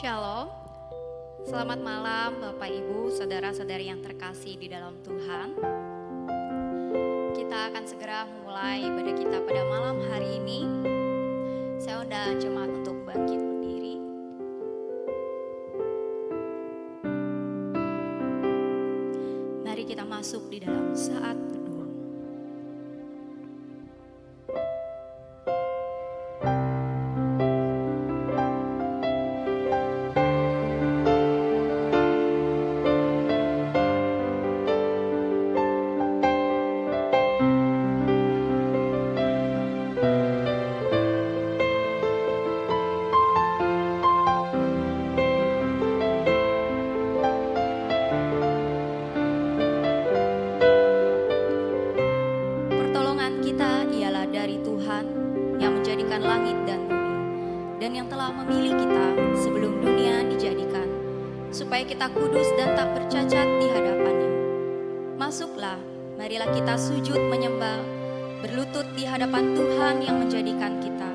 Shalom, selamat malam Bapak Ibu, saudara-saudari yang terkasih di dalam Tuhan. Kita akan segera memulai ibadah kita pada malam hari ini. Saya undang jemaat untuk bangkit berdiri. Mari kita masuk di dalam saat teduh. Kita kudus dan tak bercacat di hadapannya. Masuklah, marilah kita sujud menyembah, berlutut di hadapan Tuhan yang menjadikan kita.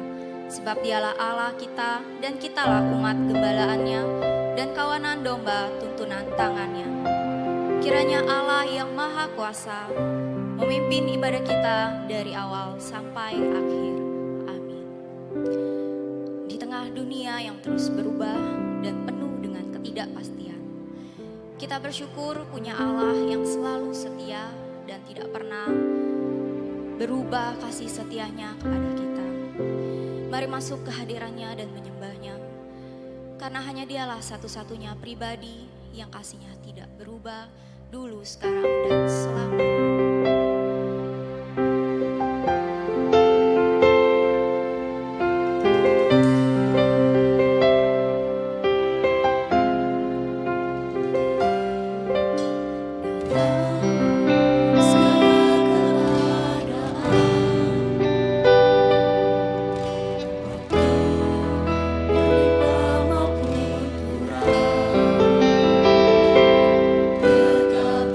Sebab dialah Allah kita dan kitalah umat gembalaannya dan kawanan domba tuntunan tangannya. Kiranya Allah yang maha kuasa memimpin ibadah kita dari awal sampai akhir. Amin. Di tengah dunia yang terus berubah dan penuh dengan ketidakpastian, kita bersyukur punya Allah yang selalu setia dan tidak pernah berubah kasih setianya kepada kita. Mari masuk ke hadirannya dan menyembahnya, karena hanya dialah satu-satunya pribadi yang kasihnya tidak berubah dulu, sekarang, dan selamanya.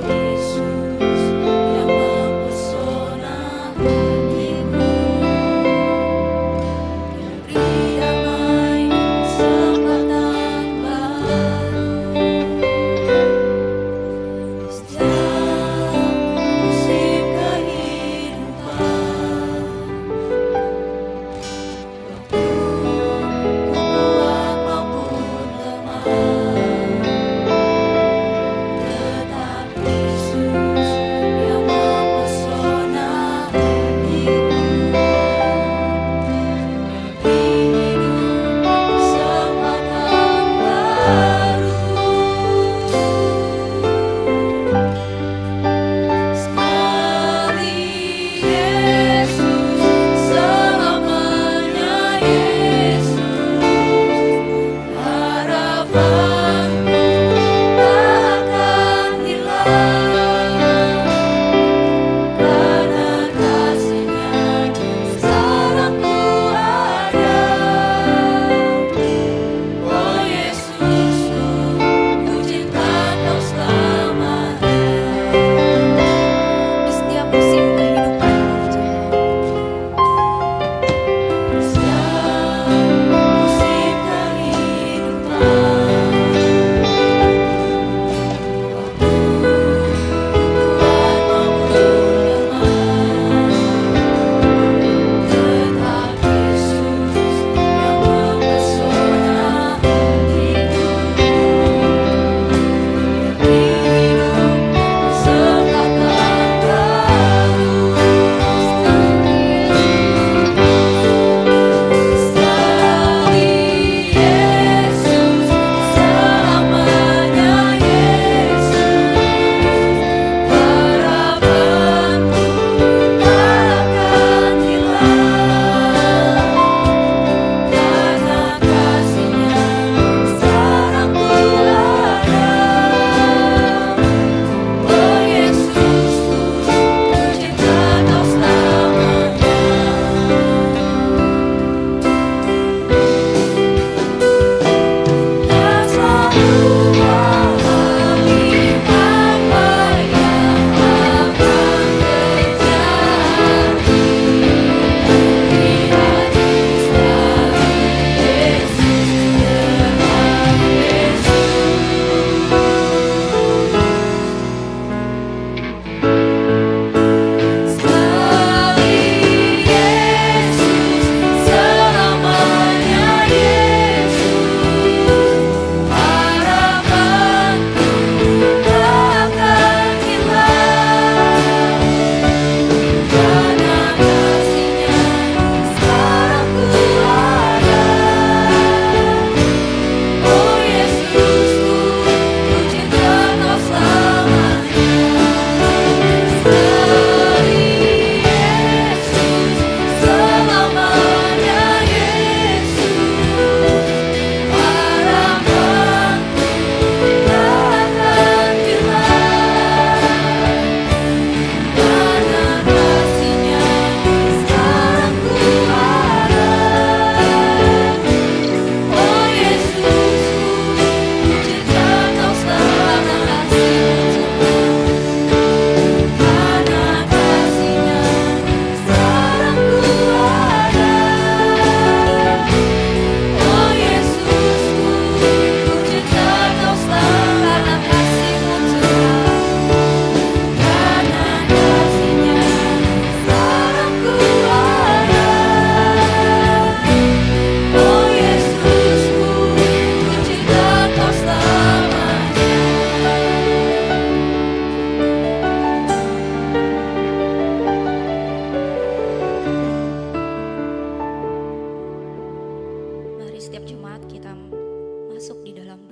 Yesus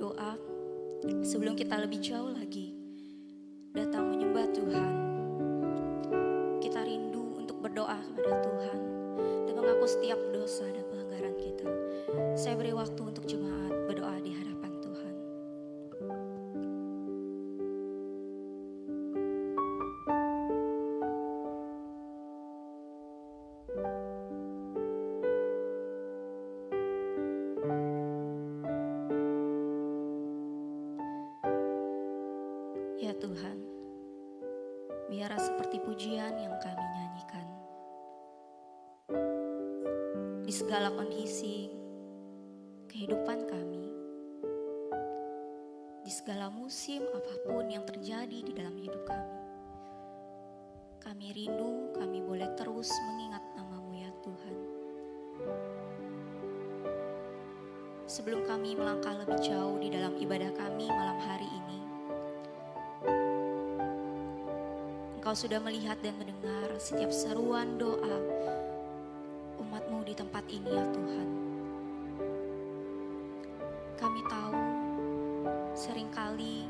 berdoa, sebelum kita lebih jauh lagi datang menyembah Tuhan, kita rindu untuk berdoa kepada Tuhan dan mengaku setiap dosa dan pelanggaran kita. Saya beri waktu untuk jemaat berdoa di hadapan Tuhan. Ya Tuhan, biarlah seperti pujian yang kami nyanyikan. Di segala kondisi kehidupan kami, di segala musim apapun yang terjadi di dalam hidup kami rindu, kami boleh terus mengingat nama-Mu ya Tuhan. Sebelum kami melangkah lebih jauh di dalam ibadah kami malam hari ini, Engkau sudah melihat dan mendengar setiap seruan doa umat-Mu di tempat ini ya Tuhan. Kami tahu seringkali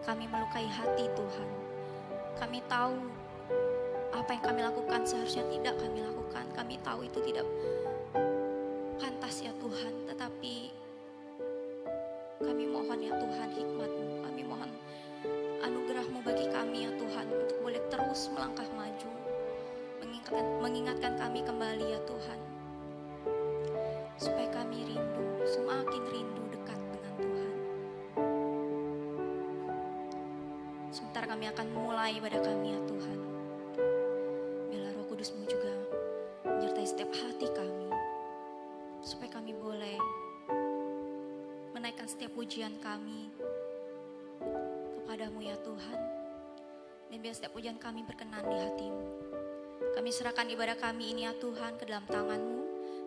kami melukai hati Tuhan. Kami tahu apa yang kami lakukan seharusnya tidak kami lakukan. Kami tahu itu tidak pantas ya Tuhan. Tetapi kami mohon ya Tuhan hikmat-Mu. Kami mohon anugerah-Mu bagi kami ya Tuhan untuk boleh terus melangkah maju, mengingatkan kami kembali ya Tuhan, supaya kami rindu, semakin rindu dekat dengan Tuhan. Sebentar kami akan mulai ibadah kami ya Tuhan. Biarlah Roh Kudus-Mu juga menyertai setiap hati kami, supaya kami boleh menaikkan setiap pujian kami kepadamu ya Tuhan, dan biar setiap pujian kami berkenan di hati-Mu. Kami serahkan ibadah kami ini ya Tuhan ke dalam tangan-Mu.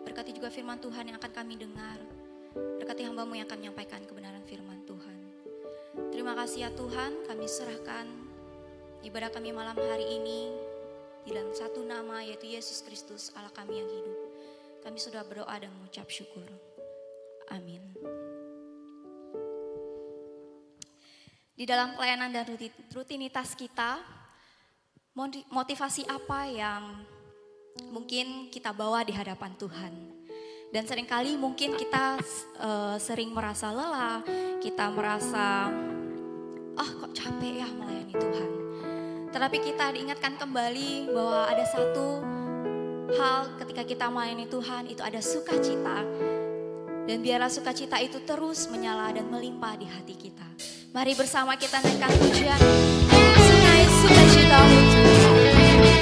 Berkati juga firman Tuhan yang akan kami dengar. Berkati hamba-Mu yang akan menyampaikan kebenaran firman Tuhan. Terima kasih ya Tuhan, kami serahkan ibadah kami malam hari ini di dalam satu nama, yaitu Yesus Kristus Allah kami yang hidup. Kami sudah berdoa dan mengucap syukur. Amin. Di dalam pelayanan dan rutinitas kita, motivasi apa yang mungkin kita bawa di hadapan Tuhan. Dan seringkali mungkin kita sering merasa lelah, kita merasa, kok capek ya melayani Tuhan. Tetapi kita diingatkan kembali bahwa ada satu hal ketika kita melayani Tuhan, itu ada sukacita. Dan biarlah sukacita itu terus menyala dan melimpah di hati kita. Mari bersama kita naikkan pujian sungai sukacita-Mu Tuhan. Ku menyanyi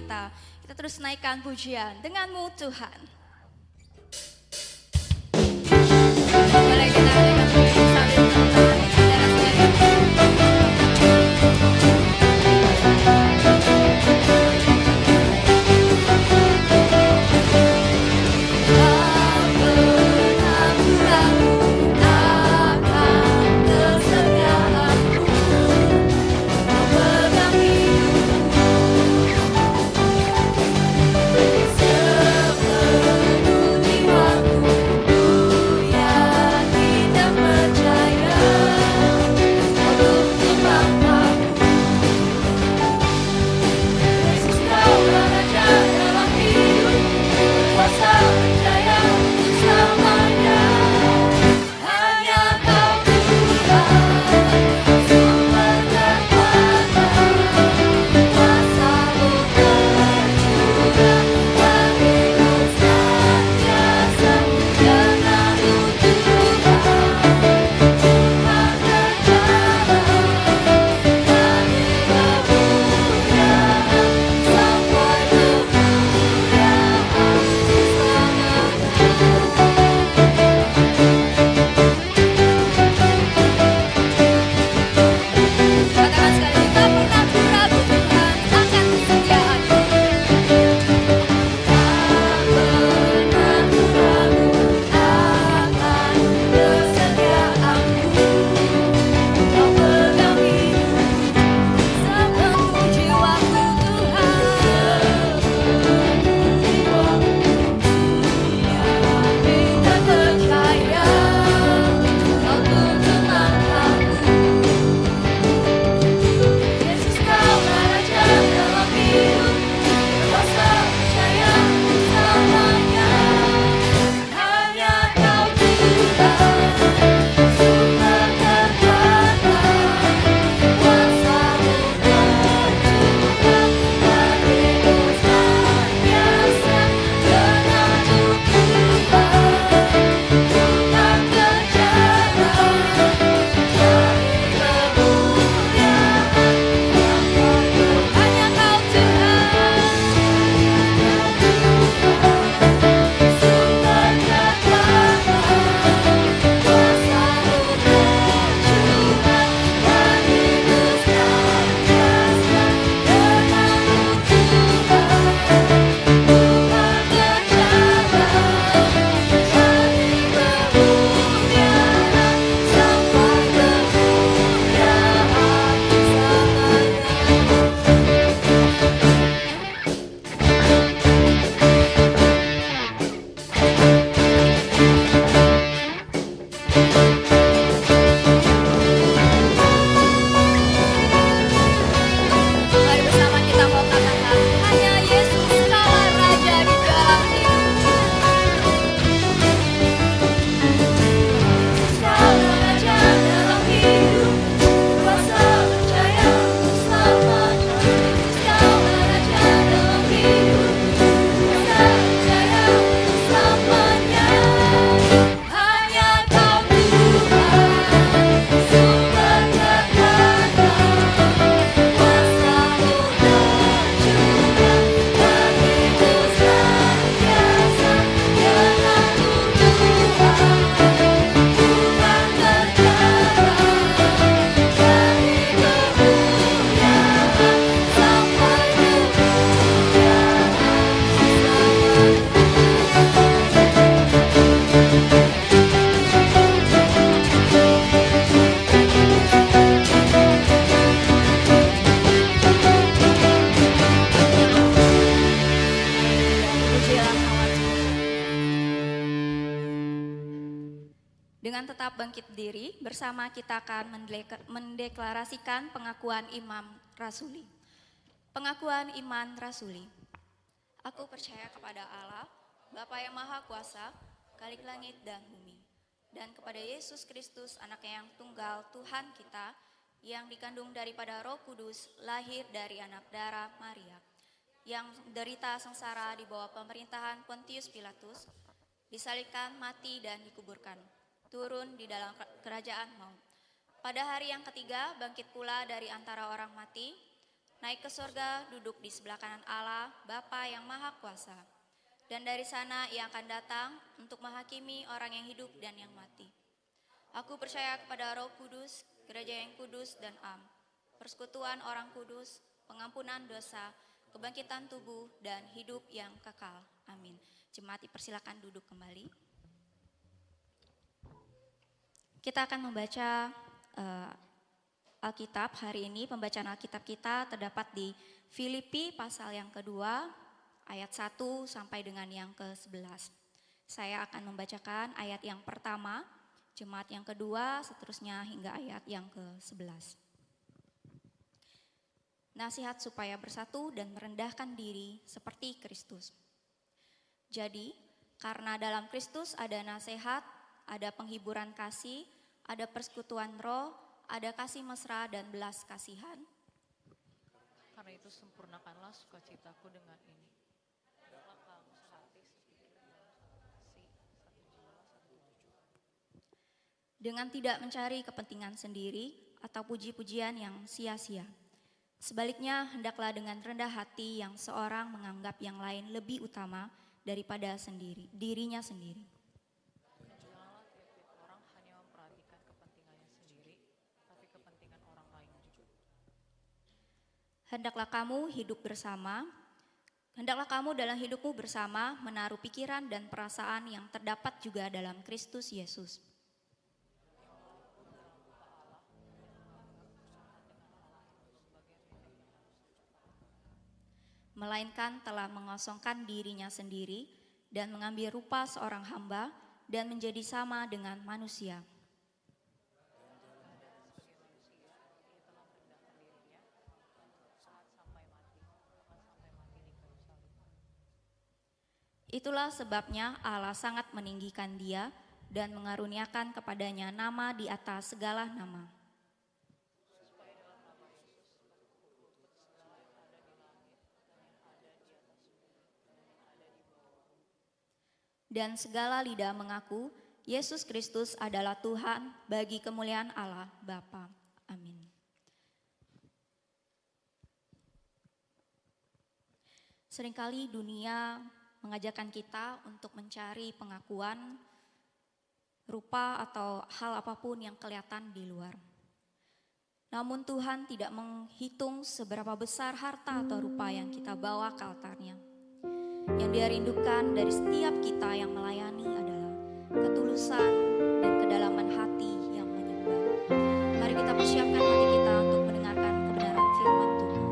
kita. Kita terus naikkan pujian denganmu Tuhan. Boleh kita naikkan pujian sambil menemani Dengan tetap bangkit diri, bersama kita akan mendeklarasikan pengakuan iman rasuli. Pengakuan iman rasuli. Aku percaya kepada Allah, Bapa yang Maha Kuasa, Khalik langit dan bumi, dan kepada Yesus Kristus, Anaknya yang tunggal, Tuhan kita, yang dikandung daripada Roh Kudus, lahir dari anak darah Maria, yang derita sengsara di bawah pemerintahan Pontius Pilatus, disalibkan, mati dan dikuburkan, turun di dalam kerajaan maut. Pada hari yang ketiga bangkit pula dari antara orang mati, naik ke sorga, duduk di sebelah kanan Allah, Bapa yang Maha Kuasa. Dan dari sana ia akan datang untuk menghakimi orang yang hidup dan yang mati. Aku percaya kepada Roh Kudus, gereja yang kudus dan am, persekutuan orang kudus, pengampunan dosa, kebangkitan tubuh, dan hidup yang kekal. Amin. Jemaat dipersilakan duduk kembali. Kita akan membaca Alkitab hari ini. Pembacaan Alkitab kita terdapat di Filipi pasal yang kedua, ayat 1 sampai dengan yang ke-11. Saya akan membacakan ayat yang pertama, jemaat yang kedua, seterusnya hingga ayat yang ke-11. Nasihat supaya bersatu dan merendahkan diri seperti Kristus. Jadi, karena dalam Kristus ada nasihat, ada penghiburan kasih, ada persekutuan roh, ada kasih mesra dan belas kasihan. Karena itu sempurnakanlah sukacitaku dengan ini. Hendaklah kamu sehati, sepikir, kasih, satu jiwa, satu tujuan. Dengan tidak mencari kepentingan sendiri atau puji-pujian yang sia-sia. Sebaliknya, hendaklah dengan rendah hati yang seorang menganggap yang lain lebih utama daripada dirinya sendiri. Janganlah tiap-tiap orang hanya memperhatikan kepentingannya sendiri, tapi kepentingan orang lain juga. Hendaklah kamu dalam hidupmu bersama menaruh pikiran dan perasaan yang terdapat juga dalam Kristus Yesus. Melainkan telah mengosongkan dirinya sendiri dan mengambil rupa seorang hamba dan menjadi sama dengan manusia. Itulah sebabnya Allah sangat meninggikan dia dan mengaruniakan kepadanya nama di atas segala nama. Dan segala lidah mengaku Yesus Kristus adalah Tuhan bagi kemuliaan Allah Bapa. Amin. Seringkali dunia mengajarkan kita untuk mencari pengakuan rupa atau hal apapun yang kelihatan di luar. Namun Tuhan tidak menghitung seberapa besar harta atau rupa yang kita bawa ke altarnya. Yang Dia rindukan dari setiap kita yang melayani adalah ketulusan dan kedalaman hati yang menyembah. Mari kita persiapkan hati kita untuk mendengarkan kebenaran firman Tuhan.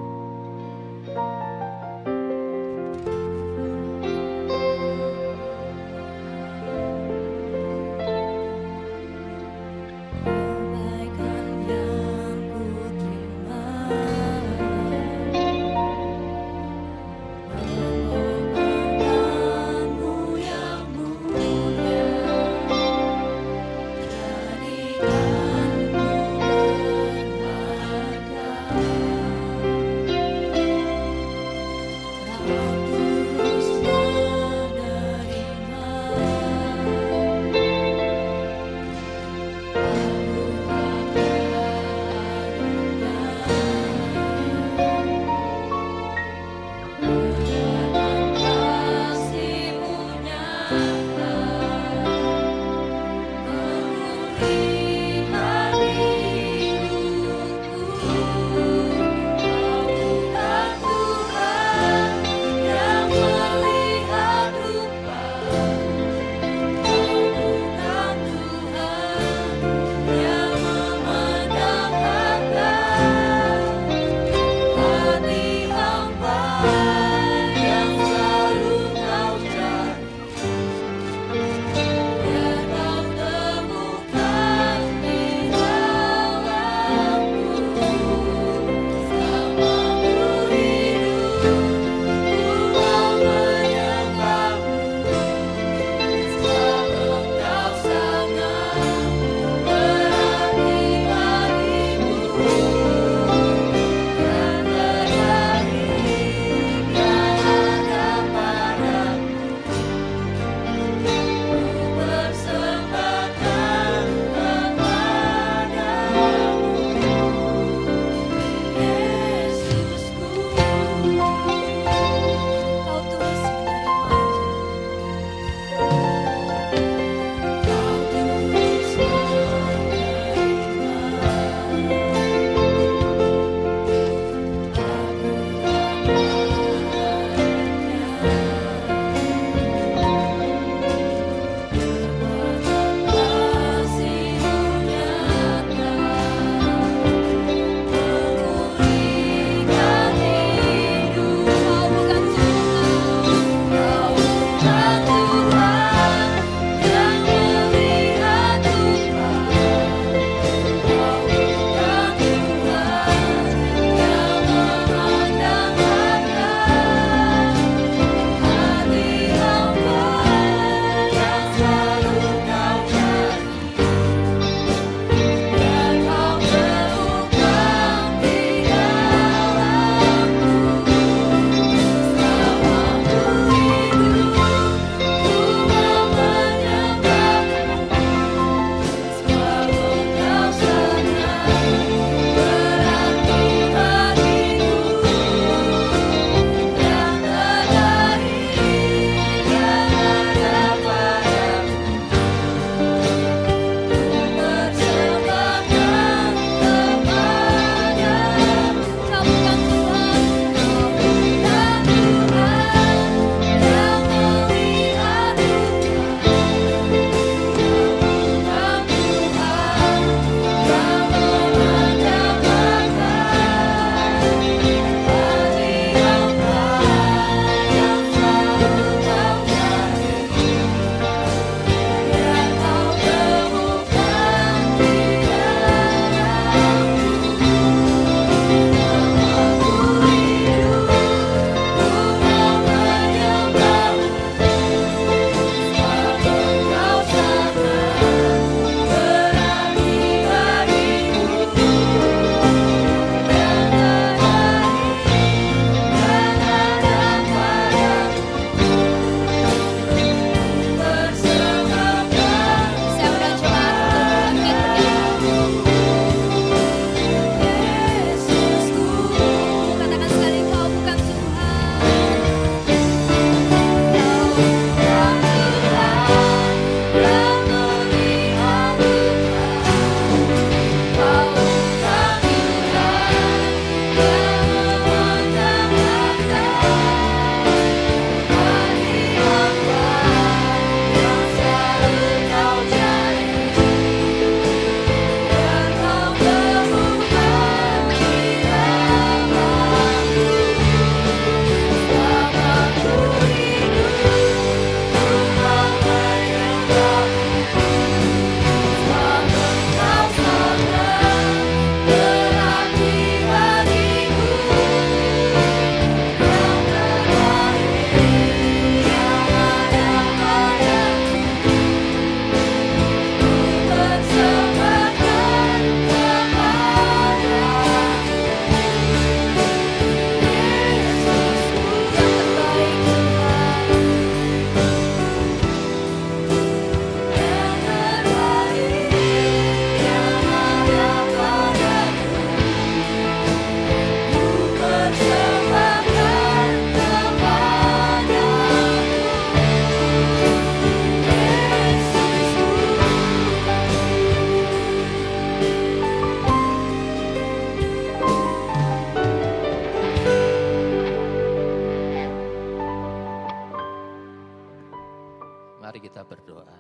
Mari kita berdoa.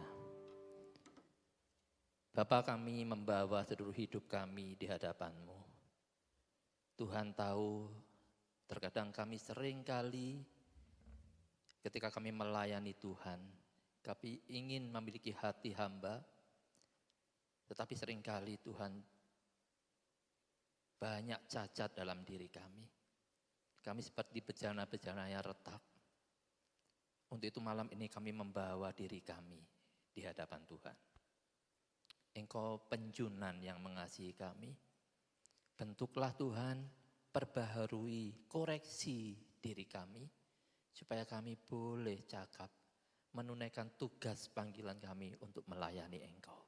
Bapa, kami membawa seluruh hidup kami di hadapan-Mu. Tuhan tahu terkadang kami seringkali ketika kami melayani Tuhan, kami ingin memiliki hati hamba, tetapi seringkali Tuhan banyak cacat dalam diri kami. Kami seperti bejana-bejana yang retak. Untuk itu malam ini kami membawa diri kami di hadapan Tuhan. Engkau penjunan yang mengasihi kami. Bentuklah Tuhan, perbaharui, koreksi diri kami, supaya kami boleh cakap, menunaikan tugas panggilan kami untuk melayani Engkau.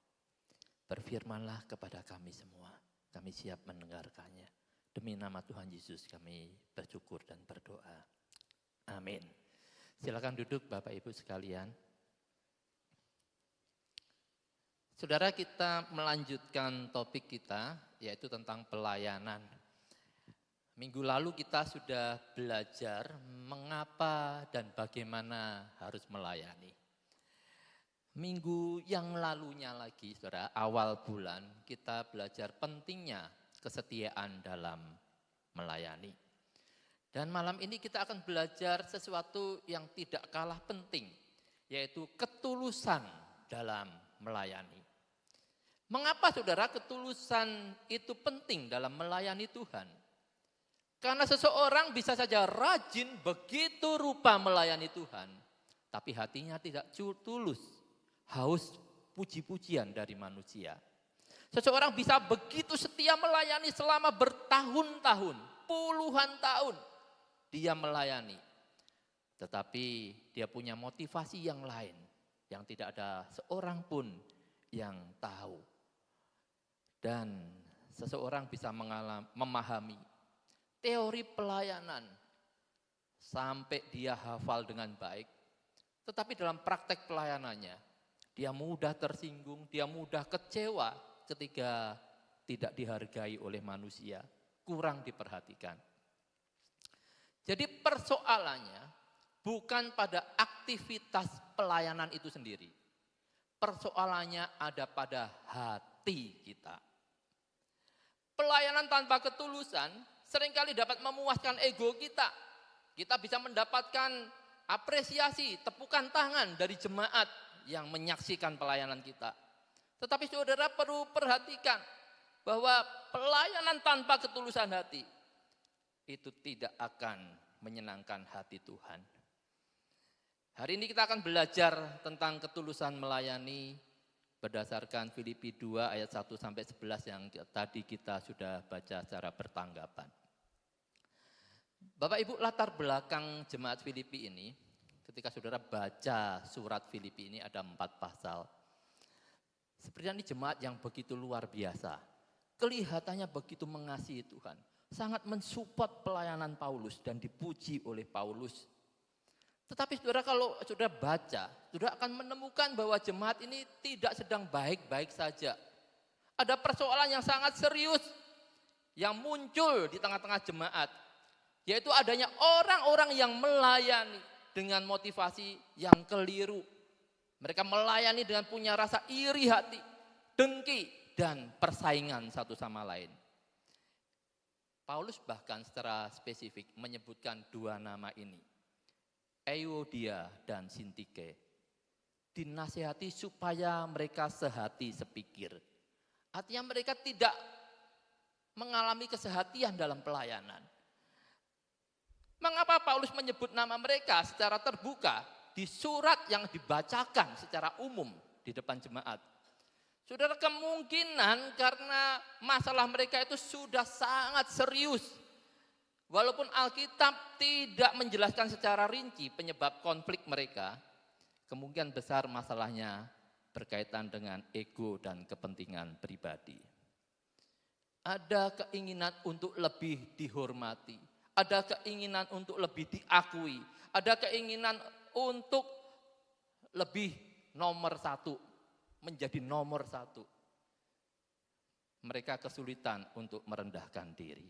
Berfirmanlah kepada kami semua, kami siap mendengarkannya. Demi nama Tuhan Yesus kami bersyukur dan berdoa. Amin. Silakan duduk Bapak Ibu sekalian. Saudara, kita melanjutkan topik kita, yaitu tentang pelayanan. Minggu lalu kita sudah belajar mengapa dan bagaimana harus melayani. Minggu yang lalunya lagi, saudara, awal bulan kita belajar pentingnya kesetiaan dalam melayani. Dan malam ini kita akan belajar sesuatu yang tidak kalah penting, yaitu ketulusan dalam melayani. Mengapa saudara ketulusan itu penting dalam melayani Tuhan? Karena seseorang bisa saja rajin begitu rupa melayani Tuhan, tapi hatinya tidak tulus, haus puji-pujian dari manusia. Seseorang bisa begitu setia melayani selama bertahun-tahun, puluhan tahun dia melayani. Tetapi dia punya motivasi yang lain, yang tidak ada seorang pun yang tahu. Dan seseorang bisa memahami teori pelayanan sampai dia hafal dengan baik. Tetapi dalam praktek pelayanannya, dia mudah tersinggung, dia mudah kecewa ketika tidak dihargai oleh manusia, kurang diperhatikan. Jadi persoalannya bukan pada aktivitas pelayanan itu sendiri. Persoalannya ada pada hati kita. Pelayanan tanpa ketulusan seringkali dapat memuaskan ego kita. Kita bisa mendapatkan apresiasi, tepukan tangan dari jemaat yang menyaksikan pelayanan kita. Tetapi saudara perlu perhatikan bahwa pelayanan tanpa ketulusan hati itu tidak akan menyenangkan hati Tuhan. Hari ini kita akan belajar tentang ketulusan melayani berdasarkan Filipi 2 ayat 1 sampai 11 yang tadi kita sudah baca secara bertanggapan. Bapak Ibu, latar belakang jemaat Filipi ini, ketika saudara baca surat Filipi ini ada 4 pasal. Sepertinya ini jemaat yang begitu luar biasa. Kelihatannya begitu mengasihi Tuhan. Sangat mensupport pelayanan Paulus dan dipuji oleh Paulus. Tetapi saudara, kalau saudara baca, saudara akan menemukan bahwa jemaat ini tidak sedang baik-baik saja. Ada persoalan yang sangat serius yang muncul di tengah-tengah jemaat, yaitu adanya orang-orang yang melayani dengan motivasi yang keliru. Mereka melayani dengan punya rasa iri hati, dengki, dan persaingan satu sama lain. Paulus bahkan secara spesifik menyebutkan 2 nama ini, Euodia dan Sintike. Dinasihati supaya mereka sehati sepikir. Artinya mereka tidak mengalami kesehatian dalam pelayanan. Mengapa Paulus menyebut nama mereka secara terbuka di surat yang dibacakan secara umum di depan jemaat? Saudara, kemungkinan karena masalah mereka itu sudah sangat serius. Walaupun Alkitab tidak menjelaskan secara rinci penyebab konflik mereka, kemungkinan besar masalahnya berkaitan dengan ego dan kepentingan pribadi. Ada keinginan untuk lebih dihormati, ada keinginan untuk lebih diakui, ada keinginan untuk lebih nomor 1, menjadi nomor 1. Mereka kesulitan untuk merendahkan diri.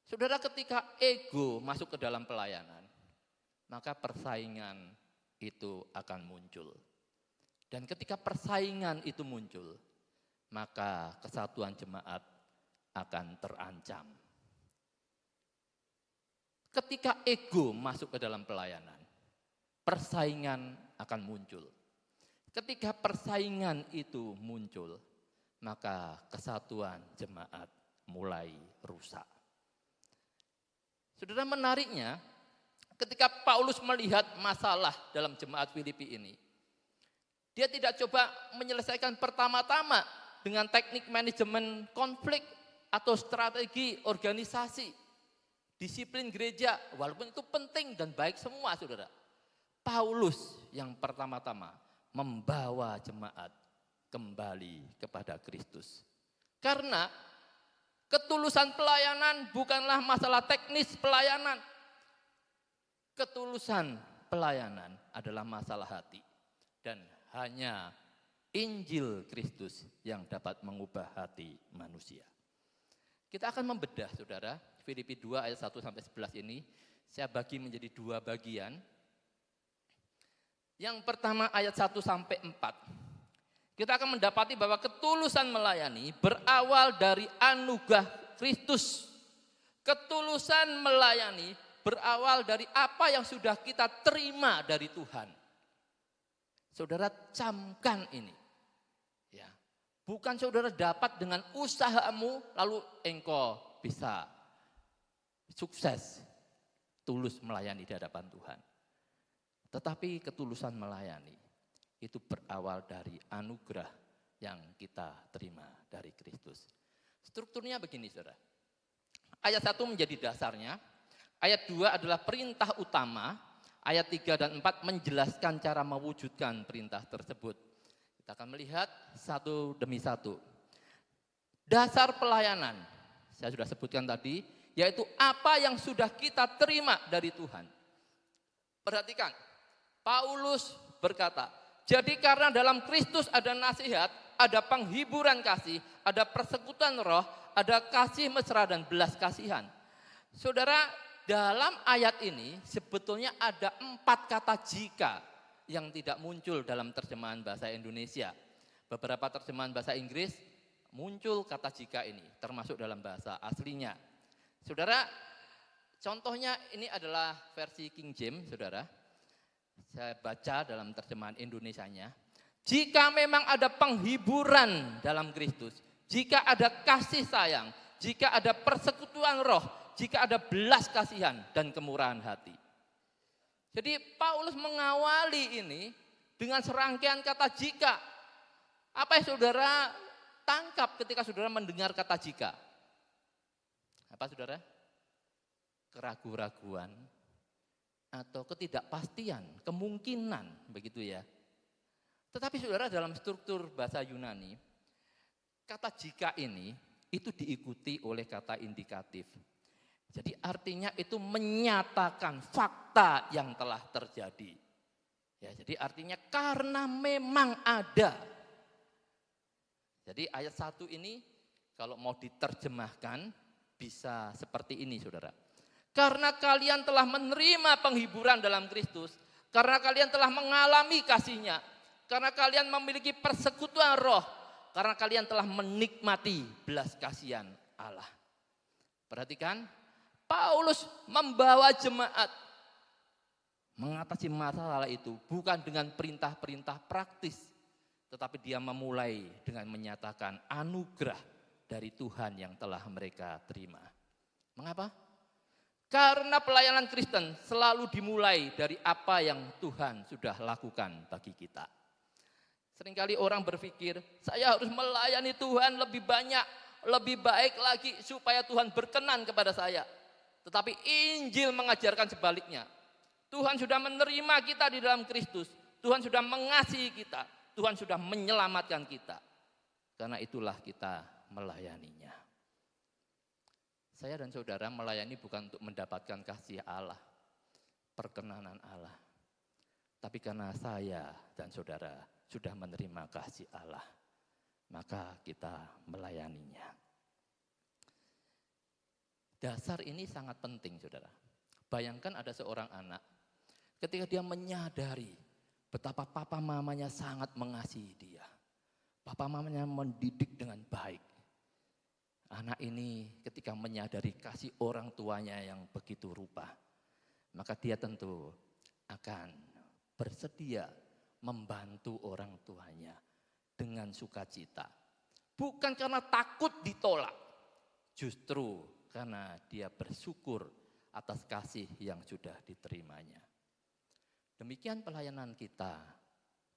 Saudara, ketika ego masuk ke dalam pelayanan, maka persaingan itu akan muncul. Dan ketika persaingan itu muncul, maka kesatuan jemaat akan terancam. Ketika ego masuk ke dalam pelayanan, persaingan akan muncul. Ketika persaingan itu muncul, maka kesatuan jemaat mulai rusak. Saudara, menariknya, ketika Paulus melihat masalah dalam jemaat Filipi ini, dia tidak coba menyelesaikan pertama-tama dengan teknik manajemen konflik atau strategi organisasi, disiplin gereja, walaupun itu penting dan baik semua, saudara. Paulus yang pertama-tama membawa jemaat kembali kepada Kristus. Karena ketulusan pelayanan bukanlah masalah teknis pelayanan. Ketulusan pelayanan adalah masalah hati. Dan hanya Injil Kristus yang dapat mengubah hati manusia. Kita akan membedah, saudara, Filipi 2 ayat 1 sampai 11 ini. Saya bagi menjadi 2 bagian. Yang pertama ayat 1 sampai 4. Kita akan mendapati bahwa ketulusan melayani berawal dari anugerah Kristus. Ketulusan melayani berawal dari apa yang sudah kita terima dari Tuhan. Saudara, camkan ini. Ya. Bukan saudara dapat dengan usahamu lalu engkau bisa sukses, tulus melayani di hadapan Tuhan. Tetapi ketulusan melayani itu berawal dari anugerah yang kita terima dari Kristus. Strukturnya begini, saudara. Ayat 1 menjadi dasarnya, ayat 2 adalah perintah utama, ayat 3 dan 4 menjelaskan cara mewujudkan perintah tersebut. Kita akan melihat satu demi satu. Dasar pelayanan, saya sudah sebutkan tadi, yaitu apa yang sudah kita terima dari Tuhan. Perhatikan, Paulus berkata, jadi karena dalam Kristus ada nasihat, ada penghiburan kasih, ada persekutuan roh, ada kasih mesra dan belas kasihan. Saudara, dalam ayat ini sebetulnya ada 4 kata jika yang tidak muncul dalam terjemahan bahasa Indonesia. Beberapa terjemahan bahasa Inggris muncul kata jika ini, termasuk dalam bahasa aslinya. Saudara, contohnya ini adalah versi King James, saudara. Saya baca dalam terjemahan Indonesianya. Jika memang ada penghiburan dalam Kristus, jika ada kasih sayang, jika ada persekutuan roh, jika ada belas kasihan dan kemurahan hati. Jadi Paulus mengawali ini dengan serangkaian kata jika. Apa yang saudara tangkap ketika saudara mendengar kata jika? Apa saudara? Keraguan-raguan atau ketidakpastian, kemungkinan, begitu ya. Tetapi saudara, dalam struktur bahasa Yunani, kata jika ini itu diikuti oleh kata indikatif. Jadi artinya itu menyatakan fakta yang telah terjadi. Ya, jadi artinya karena memang ada. Jadi ayat 1 ini kalau mau diterjemahkan bisa seperti ini, saudara. Karena kalian telah menerima penghiburan dalam Kristus, karena kalian telah mengalami kasih-Nya, karena kalian memiliki persekutuan roh, karena kalian telah menikmati belas kasihan Allah. Perhatikan, Paulus membawa jemaat mengatasi masalah itu bukan dengan perintah-perintah praktis, tetapi dia memulai dengan menyatakan anugerah dari Tuhan yang telah mereka terima. Mengapa? Karena pelayanan Kristen selalu dimulai dari apa yang Tuhan sudah lakukan bagi kita. Seringkali orang berpikir, saya harus melayani Tuhan lebih banyak, lebih baik lagi supaya Tuhan berkenan kepada saya. Tetapi Injil mengajarkan sebaliknya. Tuhan sudah menerima kita di dalam Kristus. Tuhan sudah mengasihi kita. Tuhan sudah menyelamatkan kita. Karena itulah kita melayaninya. Saya dan saudara melayani bukan untuk mendapatkan kasih Allah, perkenanan Allah. Tapi karena saya dan saudara sudah menerima kasih Allah, maka kita melayaninya. Dasar ini sangat penting, saudara. Bayangkan ada seorang anak, ketika dia menyadari betapa papa mamanya sangat mengasihi dia. Papa mamanya mendidik dengan baik. Anak ini ketika menyadari kasih orang tuanya yang begitu rupa, maka dia tentu akan bersedia membantu orang tuanya dengan sukacita. Bukan karena takut ditolak, justru karena dia bersyukur atas kasih yang sudah diterimanya. Demikian pelayanan kita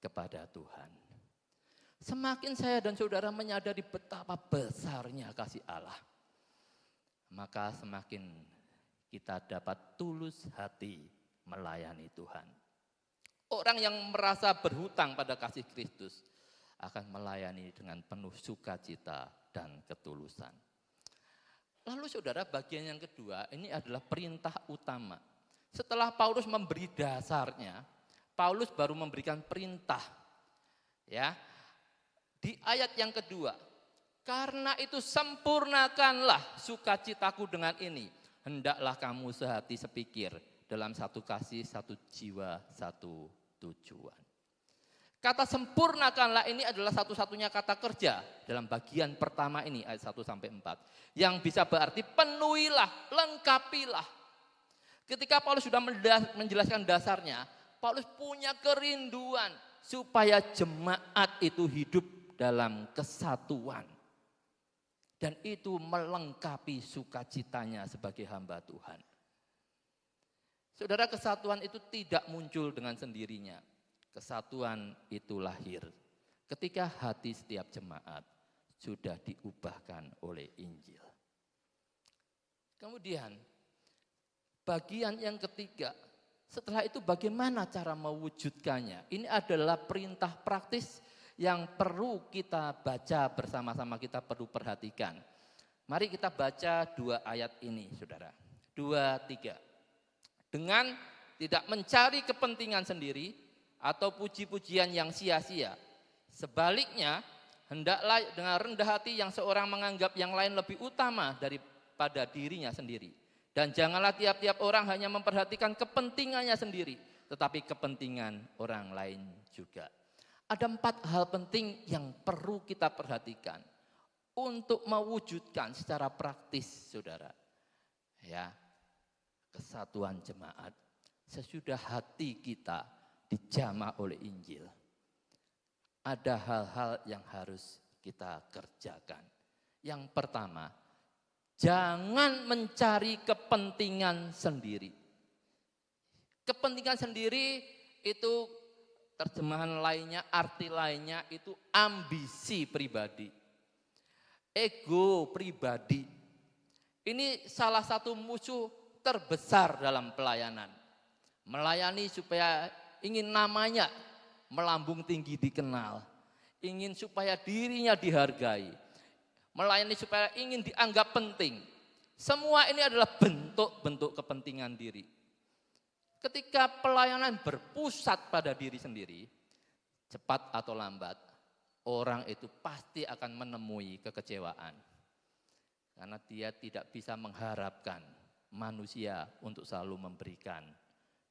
kepada Tuhan. Semakin saya dan saudara menyadari betapa besarnya kasih Allah, maka semakin kita dapat tulus hati melayani Tuhan. Orang yang merasa berhutang pada kasih Kristus akan melayani dengan penuh sukacita dan ketulusan. Lalu saudara, bagian yang kedua ini adalah perintah utama. Setelah Paulus memberi dasarnya, Paulus baru memberikan perintah. Ya. Di ayat yang kedua, karena itu sempurnakanlah sukacitaku dengan ini. Hendaklah kamu sehati sepikir dalam satu kasih, satu jiwa, satu tujuan. Kata sempurnakanlah ini adalah satu-satunya kata kerja dalam bagian pertama ini ayat 1 sampai 4 yang bisa berarti penuhilah, lengkapilah. Ketika Paulus sudah menjelaskan dasarnya, Paulus punya kerinduan supaya jemaat itu hidup dalam kesatuan. Dan itu melengkapi sukacitanya sebagai hamba Tuhan. Saudara, kesatuan itu tidak muncul dengan sendirinya. Kesatuan itu lahir ketika hati setiap jemaat sudah diubahkan oleh Injil. Kemudian bagian yang ketiga, setelah itu bagaimana cara mewujudkannya? Ini adalah perintah praktis yang perlu kita baca bersama-sama, kita perlu perhatikan. Mari kita baca 2 ayat ini, saudara. 2, 3. Dengan tidak mencari kepentingan sendiri atau puji-pujian yang sia-sia. Sebaliknya, hendaklah dengan rendah hati yang seorang menganggap yang lain lebih utama daripada dirinya sendiri. Dan janganlah tiap-tiap orang hanya memperhatikan kepentingannya sendiri, tetapi kepentingan orang lain juga. Ada 4 hal penting yang perlu kita perhatikan untuk mewujudkan secara praktis, saudara. Ya, kesatuan jemaat sesudah hati kita dijamah oleh Injil. Ada hal-hal yang harus kita kerjakan. Yang pertama, jangan mencari kepentingan sendiri. Kepentingan sendiri itu terjemahan lainnya, arti lainnya itu ambisi pribadi. Ego pribadi. Ini salah satu musuh terbesar dalam pelayanan. Melayani supaya ingin namanya melambung tinggi dikenal. Ingin supaya dirinya dihargai. Melayani supaya ingin dianggap penting. Semua ini adalah bentuk-bentuk kepentingan diri. Ketika pelayanan berpusat pada diri sendiri, cepat atau lambat, orang itu pasti akan menemui kekecewaan. Karena dia tidak bisa mengharapkan manusia untuk selalu memberikan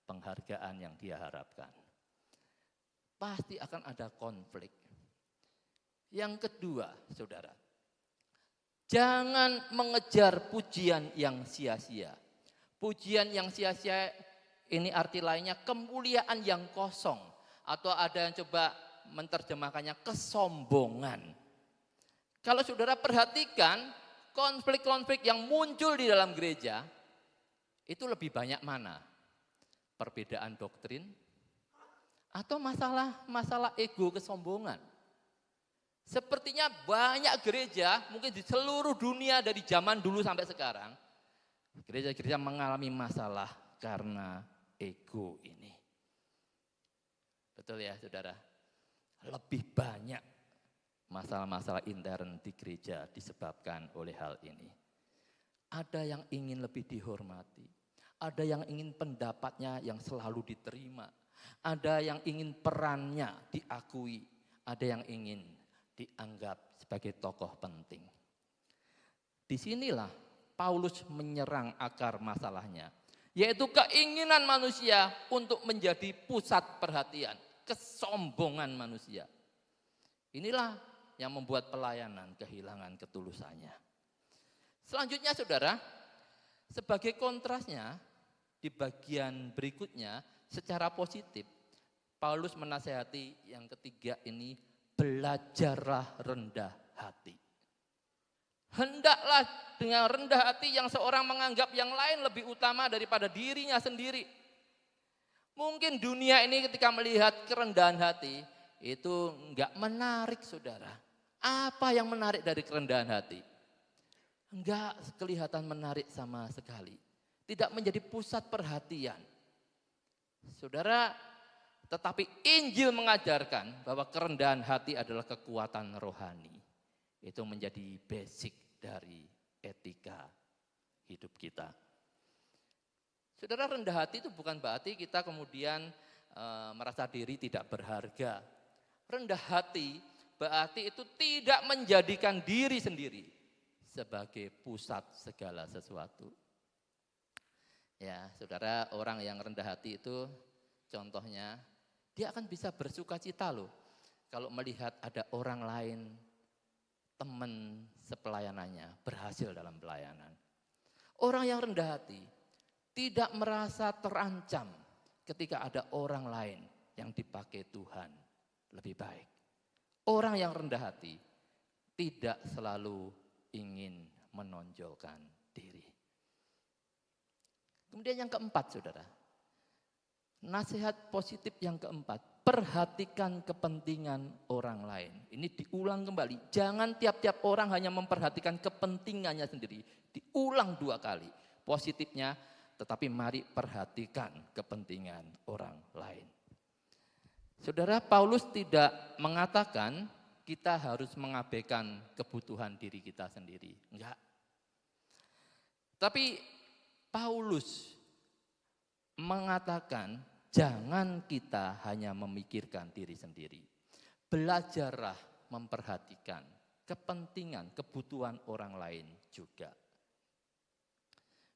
penghargaan yang dia harapkan. Pasti akan ada konflik. Yang kedua, saudara, jangan mengejar pujian yang sia-sia. Pujian yang sia-sia ini arti lainnya kemuliaan yang kosong. Atau ada yang coba menerjemahkannya kesombongan. Kalau saudara perhatikan konflik-konflik yang muncul di dalam gereja, itu lebih banyak mana? Perbedaan doktrin atau masalah ego kesombongan. Sepertinya banyak gereja mungkin di seluruh dunia dari zaman dulu sampai sekarang, gereja-gereja mengalami masalah karena ego ini. Betul ya saudara? Lebih banyak masalah-masalah intern di gereja disebabkan oleh hal ini. Ada yang ingin lebih dihormati. Ada yang ingin pendapatnya yang selalu diterima. Ada yang ingin perannya diakui. Ada yang ingin dianggap sebagai tokoh penting. Disinilah Paulus menyerang akar masalahnya. Yaitu keinginan manusia untuk menjadi pusat perhatian. kesombongan manusia. Inilah yang membuat pelayanan kehilangan ketulusannya. Selanjutnya saudara, sebagai kontrasnya di bagian berikutnya secara positif, Paulus menasihati yang ketiga ini, belajarlah rendah hati. Hendaklah dengan rendah hati yang seorang menganggap yang lain lebih utama daripada dirinya sendiri. Mungkin dunia ini ketika melihat kerendahan hati itu enggak menarik saudara. Apa yang menarik dari kerendahan hati? Enggak kelihatan menarik sama sekali. Tidak menjadi pusat perhatian. Saudara, tetapi Injil mengajarkan bahwa kerendahan hati adalah kekuatan rohani. Itu menjadi basic dari etika hidup kita. Saudara, rendah hati itu bukan berarti kita kemudian merasa diri tidak berharga. Rendah hati berarti itu tidak menjadikan diri sendiri sebagai pusat segala sesuatu. Ya, saudara, orang yang rendah hati itu contohnya dia akan bisa bersuka cita loh kalau melihat ada orang lain, teman sepelayanannya berhasil dalam pelayanan. Orang yang rendah hati tidak merasa terancam ketika ada orang lain yang dipakai Tuhan lebih baik. Orang yang rendah hati tidak selalu ingin menonjolkan diri. Kemudian yang keempat saudara, nasihat positif yang keempat, perhatikan kepentingan orang lain. Ini diulang kembali, jangan tiap-tiap orang hanya memperhatikan kepentingannya sendiri. Diulang 2 kali, positifnya, tetapi mari perhatikan kepentingan orang lain. Saudara, Paulus tidak mengatakan kita harus mengabaikan kebutuhan diri kita sendiri. Enggak. Tapi Paulus mengatakan jangan kita hanya memikirkan diri sendiri. Belajarlah memperhatikan kepentingan, kebutuhan orang lain juga.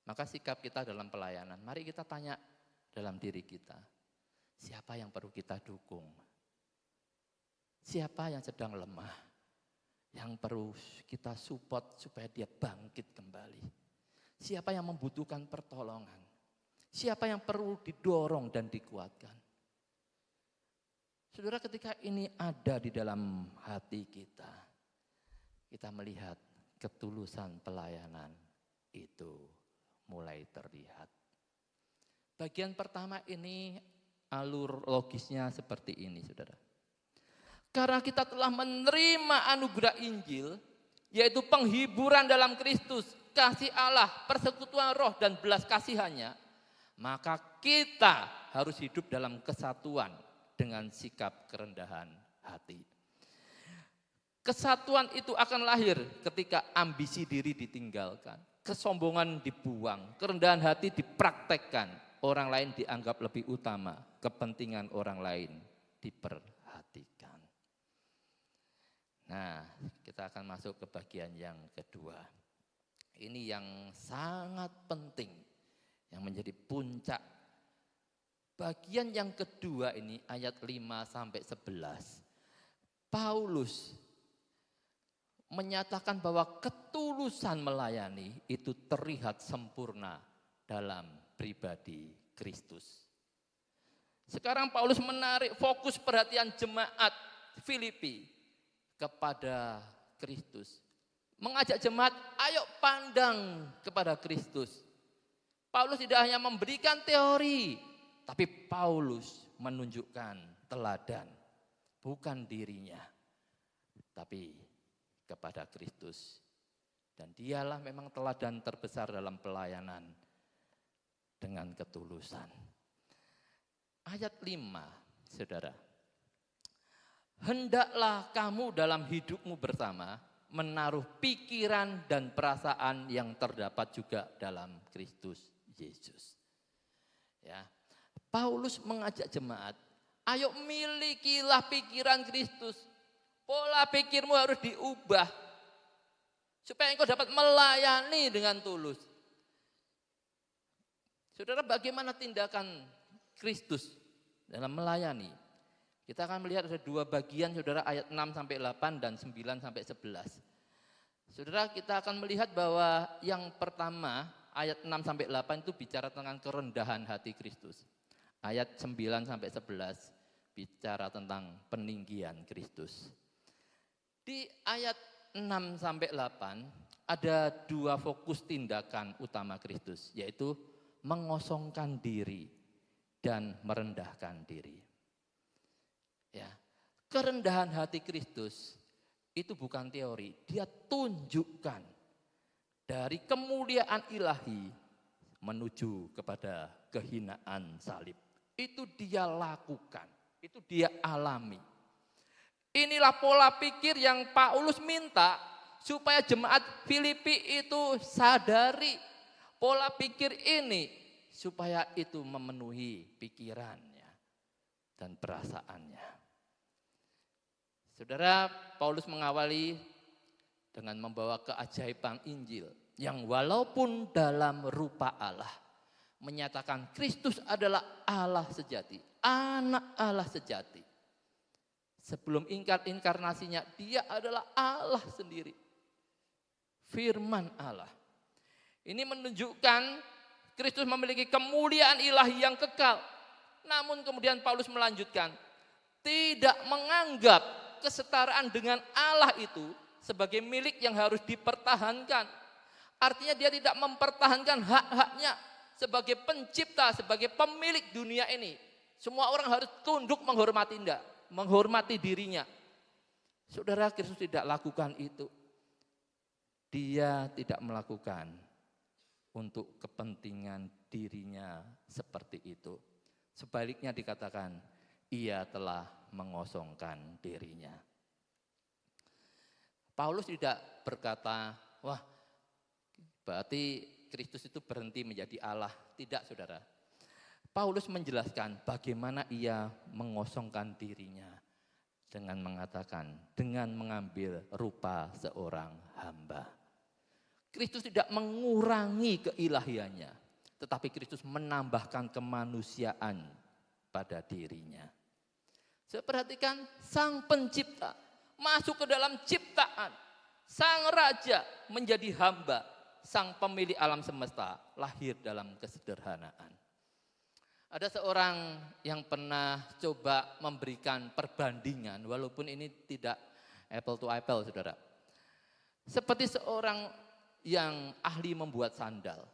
Maka sikap kita dalam pelayanan, mari kita tanya dalam diri kita. Siapa yang perlu kita dukung? Siapa yang sedang lemah? Yang perlu kita support supaya dia bangkit kembali? Siapa yang membutuhkan pertolongan? Siapa yang perlu didorong dan dikuatkan? Saudara, ketika ini ada di dalam hati kita, kita melihat ketulusan pelayanan itu mulai terlihat. Bagian pertama ini alur logisnya seperti ini, saudara. Karena kita telah menerima anugerah Injil, yaitu penghiburan dalam Kristus, kasih Allah, persekutuan roh dan belas kasihannya, maka kita harus hidup dalam kesatuan dengan sikap kerendahan hati. Kesatuan itu akan lahir ketika ambisi diri ditinggalkan, kesombongan dibuang, kerendahan hati dipraktekkan, orang lain dianggap lebih utama, kepentingan orang lain diperhatikan. Nah, kita akan masuk ke bagian yang kedua. Ini yang sangat penting, yang menjadi puncak. Bagian yang kedua ini ayat 5-11. Paulus menyatakan bahwa ketulusan melayani itu terlihat sempurna dalam pribadi Kristus. Sekarang Paulus menarik fokus perhatian jemaat Filipi kepada Kristus. Mengajak jemaat, ayo pandang kepada Kristus. Paulus tidak hanya memberikan teori, tapi Paulus menunjukkan teladan. Bukan dirinya, tapi kepada Kristus. Dan dialah memang teladan terbesar dalam pelayanan dengan ketulusan. Ayat 5, saudara. Hendaklah kamu dalam hidupmu bersama menaruh pikiran dan perasaan yang terdapat juga dalam Kristus Yesus. Ya. Paulus mengajak jemaat, ayo milikilah pikiran Kristus. Pola pikirmu harus diubah supaya engkau dapat melayani dengan tulus. Saudara, bagaimana tindakan Kristus dalam melayani? Kita akan melihat ada dua bagian saudara, ayat 6 sampai 8 dan 9 sampai 11. Saudara, kita akan melihat bahwa yang pertama ayat 6 sampai 8 itu bicara tentang kerendahan hati Kristus. Ayat 9 sampai 11 bicara tentang peninggian Kristus. Di ayat 6 sampai 8 ada dua fokus tindakan utama Kristus, yaitu mengosongkan diri dan merendahkan diri. Ya, kerendahan hati Kristus itu bukan teori, dia tunjukkan dari kemuliaan ilahi menuju kepada kehinaan salib. Itu dia lakukan, itu dia alami. Inilah pola pikir yang Paulus minta supaya jemaat Filipi itu sadari pola pikir ini, supaya itu memenuhi pikirannya dan perasaannya. Saudara, Paulus mengawali dengan membawa keajaiban Injil yang walaupun dalam rupa Allah menyatakan Kristus adalah Allah sejati, anak Allah sejati. Sebelum inkarnasinya, dia adalah Allah sendiri, firman Allah. Ini menunjukkan Kristus memiliki kemuliaan ilahi yang kekal. Namun kemudian Paulus melanjutkan, tidak menganggap kesetaraan dengan Allah itu sebagai milik yang harus dipertahankan. Artinya dia tidak mempertahankan hak-haknya sebagai pencipta, sebagai pemilik dunia ini. Semua orang harus tunduk menghormati dirinya. Saudara, Kristus tidak lakukan itu. Dia tidak melakukan untuk kepentingan dirinya seperti itu. Sebaliknya dikatakan, ia telah mengosongkan dirinya. Paulus tidak berkata, wah berarti Kristus itu berhenti menjadi Allah. Tidak, saudara. Paulus menjelaskan bagaimana ia mengosongkan dirinya dengan mengatakan, dengan mengambil rupa seorang hamba. Kristus tidak mengurangi keilahiannya, tetapi Kristus menambahkan kemanusiaan pada dirinya. Saya perhatikan, sang pencipta masuk ke dalam ciptaan. Sang raja menjadi hamba. Sang pemilik alam semesta lahir dalam kesederhanaan. Ada seorang yang pernah coba memberikan perbandingan, walaupun ini tidak apple to apple, saudara. Seperti seorang yang ahli membuat sandal.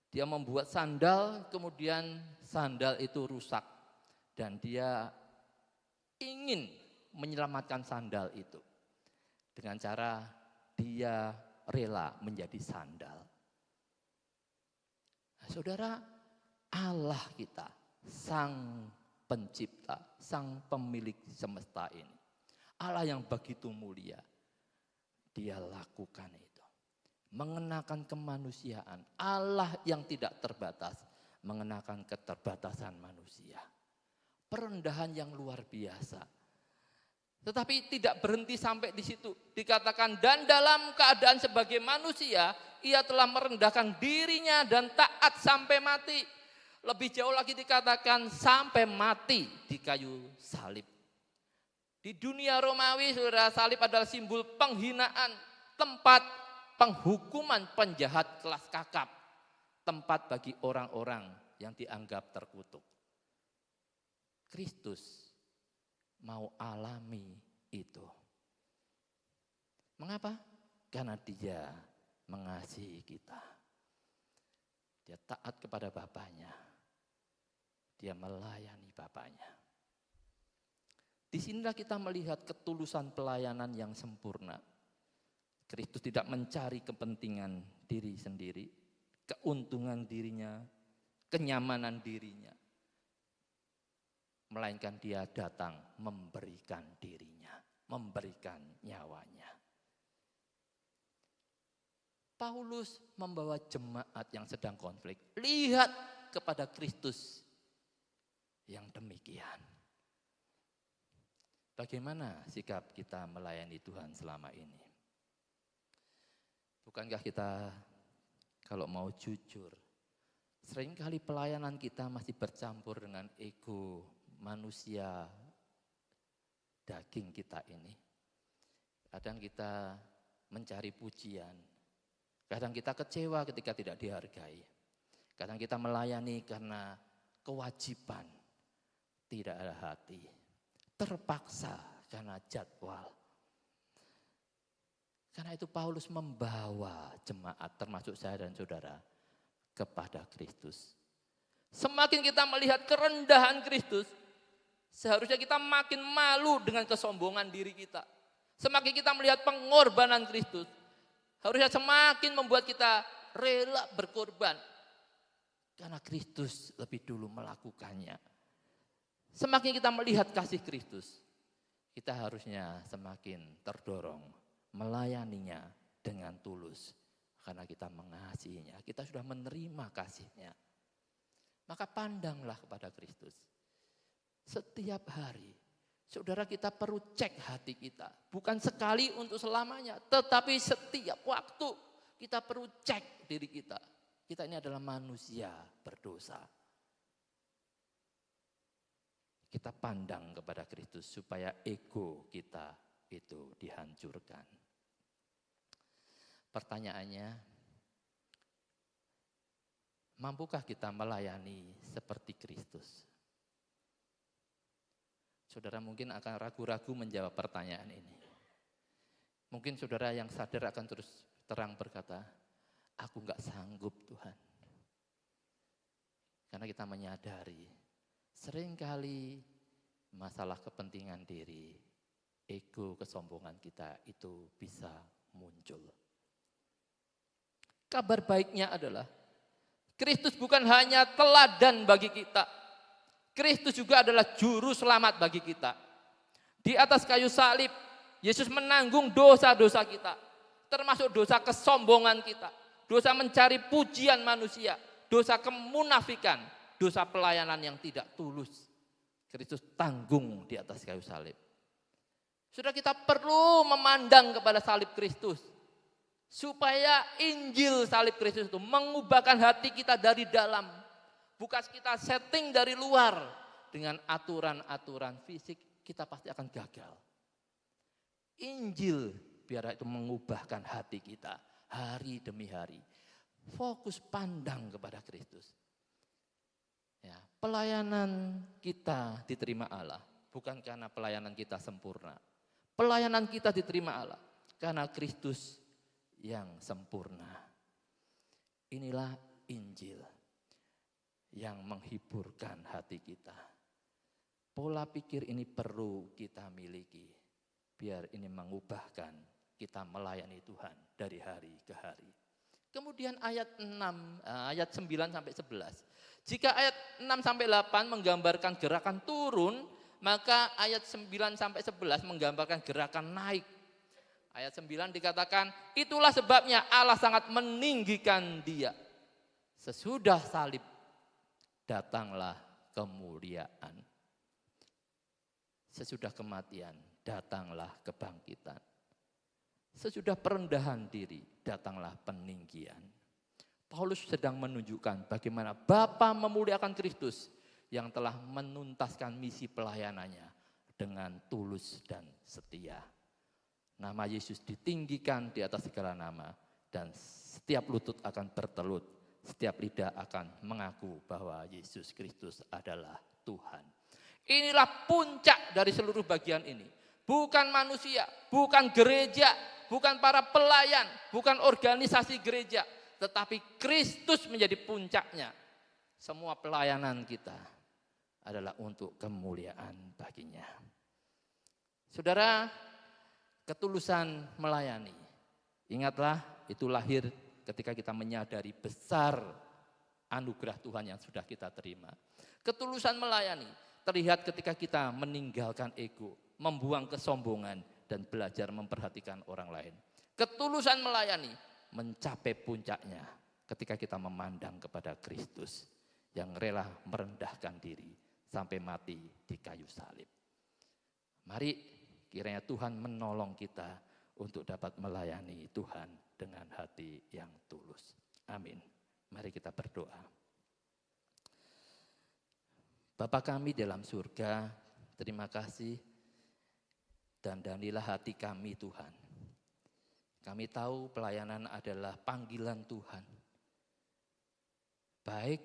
Dia membuat sandal, kemudian sandal itu rusak. Dan dia ingin menyelamatkan sandal itu dengan cara dia rela menjadi sandal. Nah, saudara, Allah kita, sang pencipta, sang pemilik semesta ini, Allah yang begitu mulia, dia lakukan itu, mengenakan kemanusiaan. Allah yang tidak terbatas mengenakan keterbatasan manusia. Perendahan yang luar biasa. Tetapi tidak berhenti sampai di situ. Dikatakan, dan dalam keadaan sebagai manusia, ia telah merendahkan dirinya dan taat sampai mati. Lebih jauh lagi dikatakan sampai mati di kayu salib. Di dunia Romawi, saudara, salib adalah simbol penghinaan, tempat penghukuman penjahat kelas kakap, tempat bagi orang-orang yang dianggap terkutuk. Kristus mau alami itu. Mengapa? Karena dia mengasihi kita. Dia taat kepada Bapaknya. Dia melayani Bapaknya. Disinilah kita melihat ketulusan pelayanan yang sempurna. Kristus tidak mencari kepentingan diri sendiri, keuntungan dirinya, kenyamanan dirinya. Melainkan dia datang memberikan dirinya, memberikan nyawanya. Paulus membawa jemaat yang sedang konflik, lihat kepada Kristus yang demikian. Bagaimana sikap kita melayani Tuhan selama ini? Bukankah kita kalau mau jujur, seringkali pelayanan kita masih bercampur dengan ego manusia daging kita ini. Kadang kita mencari pujian, kadang kita kecewa ketika tidak dihargai. Kadang kita melayani karena kewajiban, tidak ada hati. Terpaksa karena jadwal. Karena itu Paulus membawa jemaat, termasuk saya dan saudara, kepada Kristus. Semakin kita melihat kerendahan Kristus, seharusnya kita makin malu dengan kesombongan diri kita. Semakin kita melihat pengorbanan Kristus, harusnya semakin membuat kita rela berkorban. Karena Kristus lebih dulu melakukannya. Semakin kita melihat kasih Kristus, kita harusnya semakin terdorong melayaninya dengan tulus. Karena kita mengasihinya, kita sudah menerima kasihnya. Maka pandanglah kepada Kristus. Setiap hari, saudara, kita perlu cek hati kita. Bukan sekali untuk selamanya, tetapi setiap waktu kita perlu cek diri kita. Kita ini adalah manusia berdosa. Kita pandang kepada Kristus supaya ego kita itu dihancurkan. Pertanyaannya, mampukah kita melayani seperti Kristus? Saudara mungkin akan ragu-ragu menjawab pertanyaan ini. Mungkin saudara yang sadar akan terus terang berkata, aku enggak sanggup Tuhan. Karena kita menyadari, seringkali masalah kepentingan diri, ego, kesombongan kita itu bisa muncul. Kabar baiknya adalah, Kristus bukan hanya teladan bagi kita, Kristus juga adalah juru selamat bagi kita. Di atas kayu salib, Yesus menanggung dosa-dosa kita, termasuk dosa kesombongan kita, dosa mencari pujian manusia, dosa kemunafikan, dosa pelayanan yang tidak tulus. Kristus tanggung di atas kayu salib. Sudah, kita perlu memandang kepada salib Kristus, supaya Injil salib Kristus itu mengubahkan hati kita dari dalam. Bukan kita setting dari luar. Dengan aturan-aturan fisik kita pasti akan gagal. Injil biar itu mengubahkan hati kita hari demi hari. Fokus pandang kepada Kristus. Ya, pelayanan kita diterima Allah bukan karena pelayanan kita sempurna. Pelayanan kita diterima Allah karena Kristus yang sempurna. Inilah Injil yang menghiburkan hati kita. Pola pikir ini perlu kita miliki, biar ini mengubahkan kita melayani Tuhan dari hari ke hari. Kemudian ayat 9 sampai 11. Jika ayat 6 sampai 8 menggambarkan gerakan turun, maka ayat 9 sampai 11 menggambarkan gerakan naik. Ayat 9 dikatakan, itulah sebabnya Allah sangat meninggikan dia. Sesudah salib, datanglah kemuliaan. Sesudah kematian, datanglah kebangkitan. Sesudah perendahan diri, datanglah peninggian. Paulus sedang menunjukkan bagaimana Bapa memuliakan Kristus yang telah menuntaskan misi pelayanannya dengan tulus dan setia. Nama Yesus ditinggikan di atas segala nama dan setiap lutut akan bertelut, setiap lidah akan mengaku bahwa Yesus Kristus adalah Tuhan. Inilah puncak dari seluruh bagian ini. Bukan manusia, bukan gereja, bukan para pelayan, bukan organisasi gereja, tetapi Kristus menjadi puncaknya. Semua pelayanan kita adalah untuk kemuliaan baginya. Saudara, ketulusan melayani. Ingatlah, itu lahir ketika kita menyadari besar anugerah Tuhan yang sudah kita terima. Ketulusan melayani terlihat ketika kita meninggalkan ego, membuang kesombongan, dan belajar memperhatikan orang lain. Ketulusan melayani mencapai puncaknya ketika kita memandang kepada Kristus yang rela merendahkan diri sampai mati di kayu salib. Mari kiranya Tuhan menolong kita untuk dapat melayani Tuhan dengan hati yang tulus. Amin. Mari kita berdoa. Bapa kami dalam surga, terima kasih Dandanilah hati kami Tuhan. Kami tahu pelayanan adalah panggilan Tuhan. Baik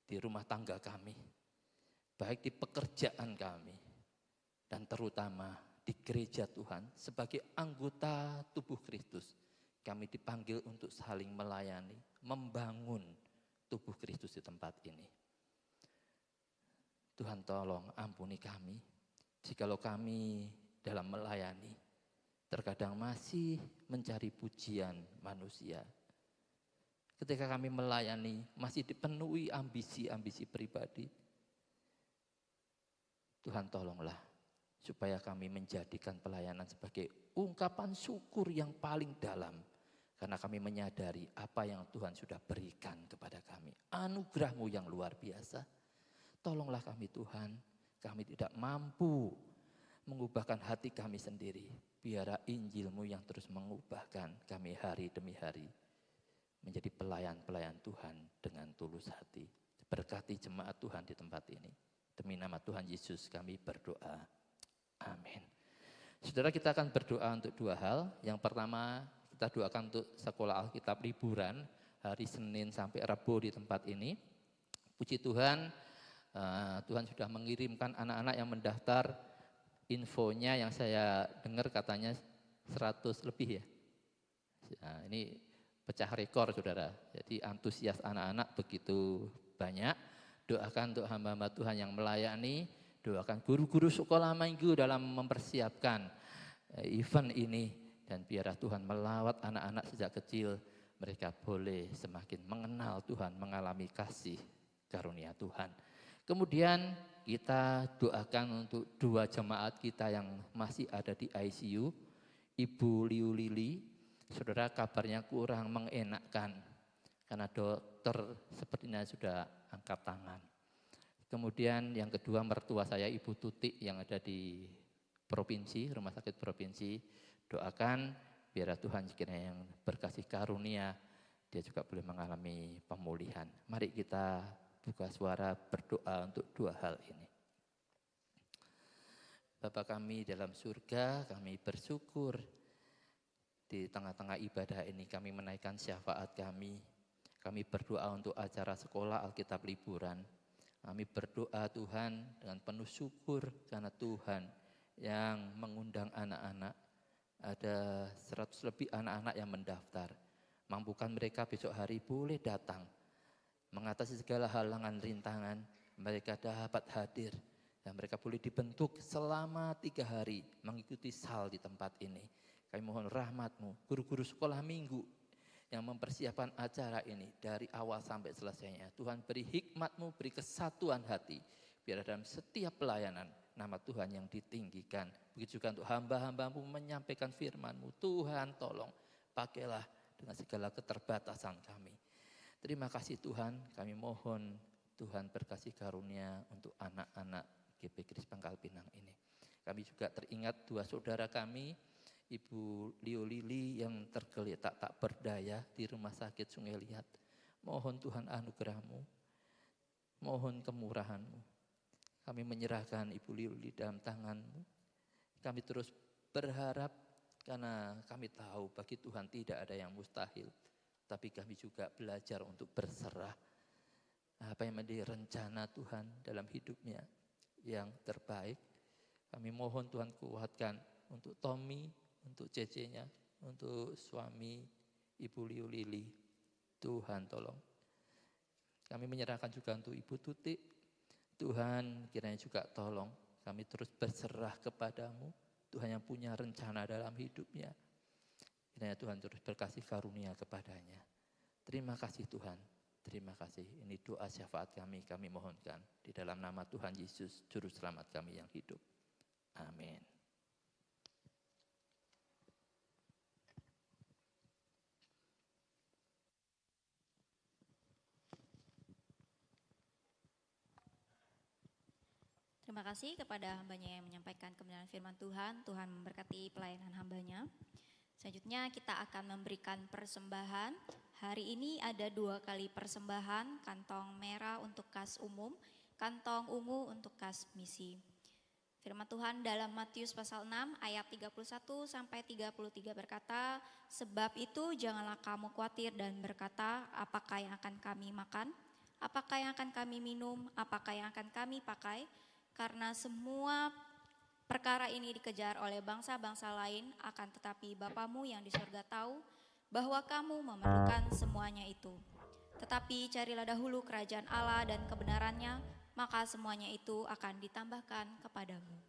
di rumah tangga kami, baik di pekerjaan kami, dan terutama di gereja Tuhan sebagai anggota tubuh Kristus. Kami dipanggil untuk saling melayani, membangun tubuh Kristus di tempat ini. Tuhan tolong ampuni kami, jikalau kami dalam melayani terkadang masih mencari pujian manusia. Ketika kami melayani masih dipenuhi ambisi-ambisi pribadi. Tuhan tolonglah supaya kami menjadikan pelayanan sebagai ungkapan syukur yang paling dalam. Karena kami menyadari apa yang Tuhan sudah berikan kepada kami. Anugerah-Mu yang luar biasa. Tolonglah kami Tuhan, kami tidak mampu mengubahkan hati kami sendiri. Biarlah Injil-Mu yang terus mengubahkan kami hari demi hari. Menjadi pelayan-pelayan Tuhan dengan tulus hati. Berkati jemaat Tuhan di tempat ini. Demi nama Tuhan Yesus kami berdoa. Amin. Saudara, kita akan berdoa untuk dua hal. Yang pertama, kita doakan untuk sekolah Alkitab liburan hari Senin sampai Rabu di tempat ini. Puji Tuhan, Tuhan sudah mengirimkan anak-anak yang mendaftar. Infonya yang saya dengar katanya 100 lebih ya. Nah, ini pecah rekor saudara. Jadi antusias anak-anak begitu banyak. Doakan untuk hamba-hamba Tuhan yang melayani. Doakan guru-guru sekolah minggu dalam mempersiapkan event ini. Dan biarlah Tuhan melawat anak-anak sejak kecil. Mereka boleh semakin mengenal Tuhan, mengalami kasih karunia Tuhan. Kemudian kita doakan untuk dua jemaat kita yang masih ada di ICU. Ibu Liu Lili, saudara kabarnya kurang mengenakkan. Karena dokter sepertinya sudah angkat tangan. Kemudian yang kedua mertua saya Ibu Tutik yang ada di provinsi, rumah sakit provinsi. Doakan biar Tuhan sekiranya yang berkasih karunia, dia juga boleh mengalami pemulihan. Mari kita buka suara berdoa untuk dua hal ini. Bapa kami dalam surga, kami bersyukur di tengah-tengah ibadah ini kami menaikkan syafaat kami. Kami berdoa untuk acara sekolah Alkitab liburan. Kami berdoa Tuhan dengan penuh syukur karena Tuhan yang mengundang anak-anak. Ada 100 lebih anak-anak yang mendaftar. Mampukan mereka besok hari boleh datang. Mengatasi segala halangan rintangan, mereka dapat hadir. Dan mereka boleh dibentuk selama 3 hari mengikuti sal di tempat ini. Kami mohon rahmat-Mu, guru-guru sekolah minggu yang mempersiapkan acara ini dari awal sampai selesainya. Tuhan beri hikmat-Mu, beri kesatuan hati. Biar dalam setiap pelayanan nama Tuhan yang ditinggikan. Begitu juga untuk hamba-hamba-Mu menyampaikan firman-Mu. Tuhan tolong pakailah dengan segala keterbatasan kami. Terima kasih Tuhan, kami mohon Tuhan berkasih karunia untuk anak-anak GP Kris Pangkal Pinang ini. Kami juga teringat dua saudara kami, Ibu Liu Lili yang tergeletak tak berdaya di rumah sakit Sungai Liat. Mohon Tuhan anugerah-Mu, mohon kemurahan-Mu. Kami menyerahkan Ibu Liu Lili dalam tangan-Mu. Kami terus berharap karena kami tahu bagi Tuhan tidak ada yang mustahil. Tapi kami juga belajar untuk berserah. Apa yang menjadi rencana Tuhan dalam hidupnya yang terbaik. Kami mohon Tuhan kuatkan untuk Tommy, untuk cecenya, untuk suami Ibu Liu Lili. Tuhan tolong. Kami menyerahkan juga untuk Ibu Tutik. Tuhan kiranya juga tolong. Kami terus berserah kepadamu. Tuhan yang punya rencana dalam hidupnya. Kiranya Tuhan terus berkasih karunia kepadanya. Terima kasih Tuhan. Terima kasih. Ini doa syafaat kami mohonkan. Di dalam nama Tuhan Yesus, Juru Selamat kami yang hidup. Amin. Terima kasih kepada hambanya yang menyampaikan kebenaran firman Tuhan. Tuhan memberkati pelayanan hambanya. Selanjutnya kita akan memberikan persembahan. Hari ini ada 2 kali persembahan, kantong merah untuk kas umum, kantong ungu untuk kas misi. Firman Tuhan dalam Matius pasal 6 ayat 31 sampai 33 berkata, "Sebab itu janganlah kamu khawatir dan berkata, apakah yang akan kami makan? Apakah yang akan kami minum? Apakah yang akan kami pakai? Karena semua perkara ini dikejar oleh bangsa-bangsa lain, akan tetapi Bapamu yang di surga tahu bahwa kamu memerlukan semuanya itu. Tetapi carilah dahulu kerajaan Allah dan kebenarannya, maka semuanya itu akan ditambahkan kepadamu."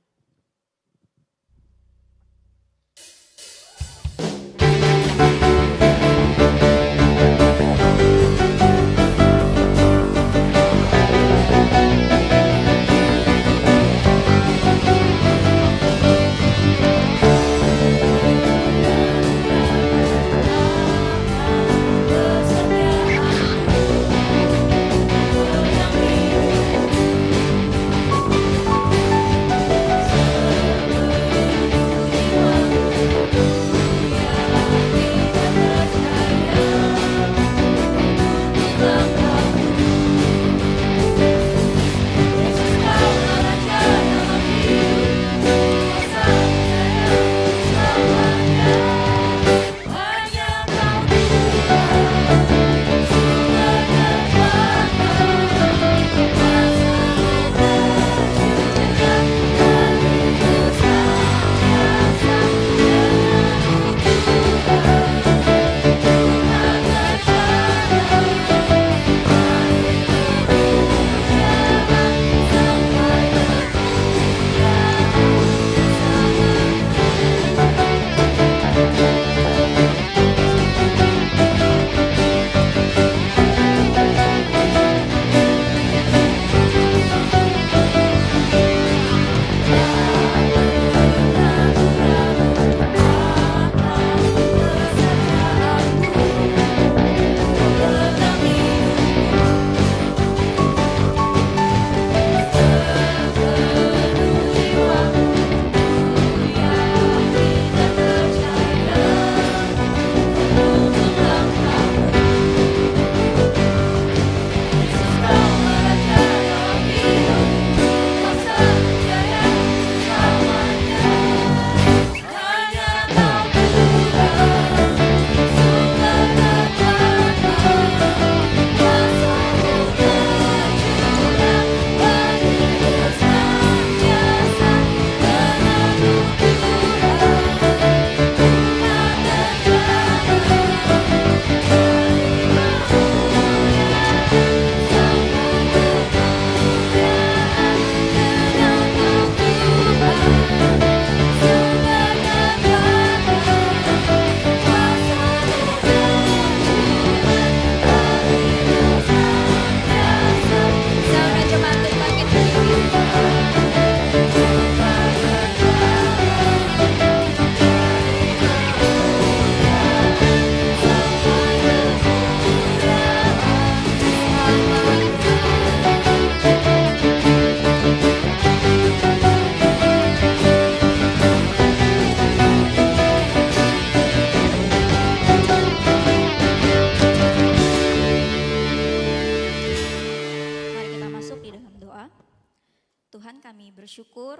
Tuhan, kami bersyukur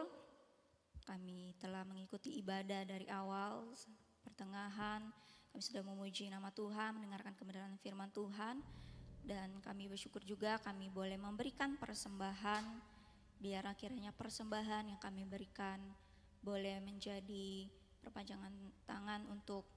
kami telah mengikuti ibadah dari awal, pertengahan. Kami sudah memuji nama Tuhan, mendengarkan kebenaran firman Tuhan. Dan kami bersyukur juga kami boleh memberikan persembahan. Biar kiranya persembahan yang kami berikan boleh menjadi perpanjangan tangan untuk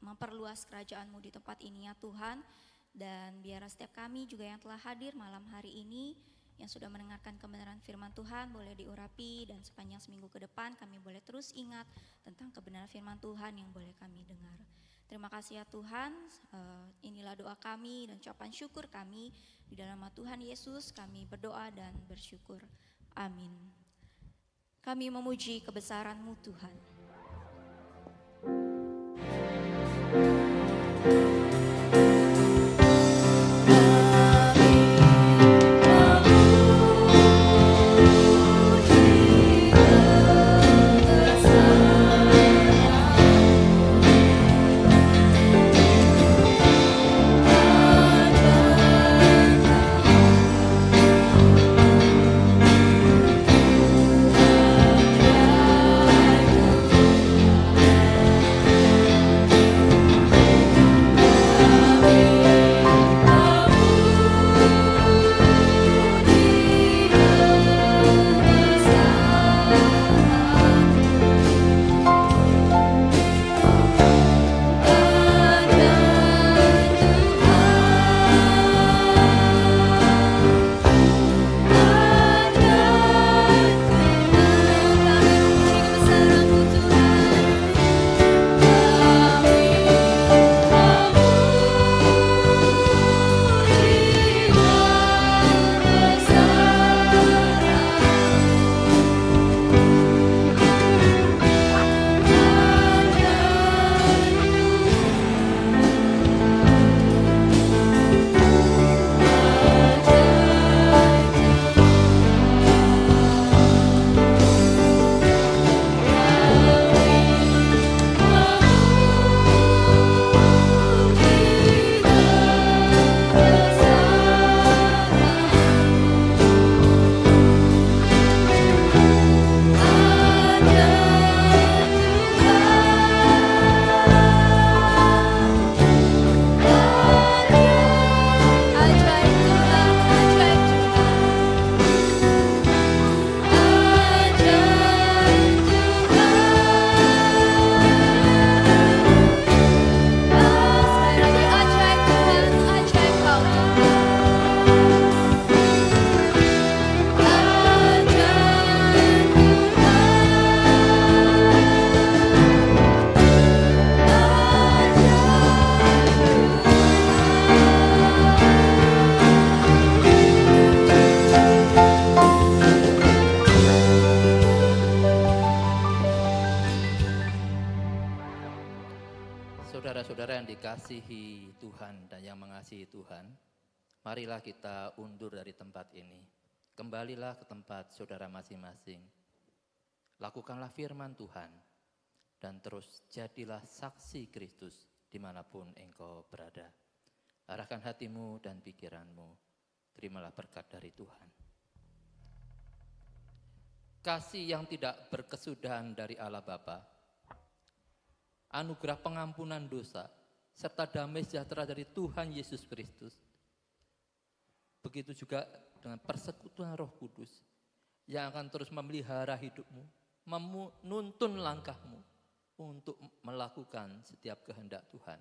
memperluas kerajaan-Mu di tempat ini ya Tuhan. Dan biar setiap kami juga yang telah hadir malam hari ini, yang sudah mendengarkan kebenaran firman Tuhan boleh diurapi, dan sepanjang seminggu ke depan kami boleh terus ingat tentang kebenaran firman Tuhan yang boleh kami dengar. Terima kasih ya Tuhan, inilah doa kami dan ucapan syukur kami. Di dalam nama Tuhan Yesus kami berdoa dan bersyukur. Amin. Kami memuji kebesaran-Mu Tuhan. Saudara yang dikasihi Tuhan dan yang mengasihi Tuhan, marilah kita undur dari tempat ini. Kembalilah ke tempat saudara masing-masing. Lakukanlah firman Tuhan dan terus jadilah saksi Kristus dimanapun engkau berada. Arahkan hatimu dan pikiranmu. Terimalah berkat dari Tuhan. Kasih yang tidak berkesudahan dari Allah Bapa, anugerah pengampunan dosa, serta damai sejahtera dari Tuhan Yesus Kristus. Begitu juga dengan persekutuan Roh Kudus yang akan terus memelihara hidupmu, menuntun langkahmu untuk melakukan setiap kehendak Tuhan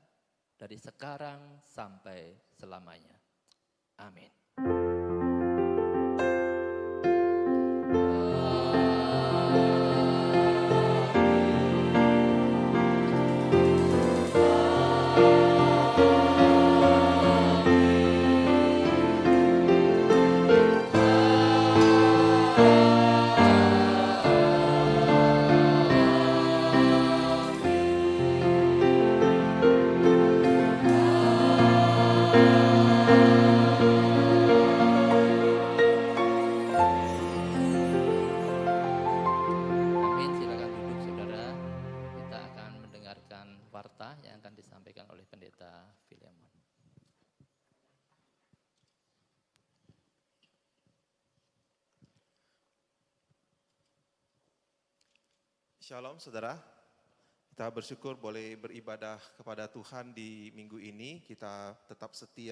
dari sekarang sampai selamanya. Amin. Shalom saudara, kita bersyukur boleh beribadah kepada Tuhan di minggu ini. Kita tetap setia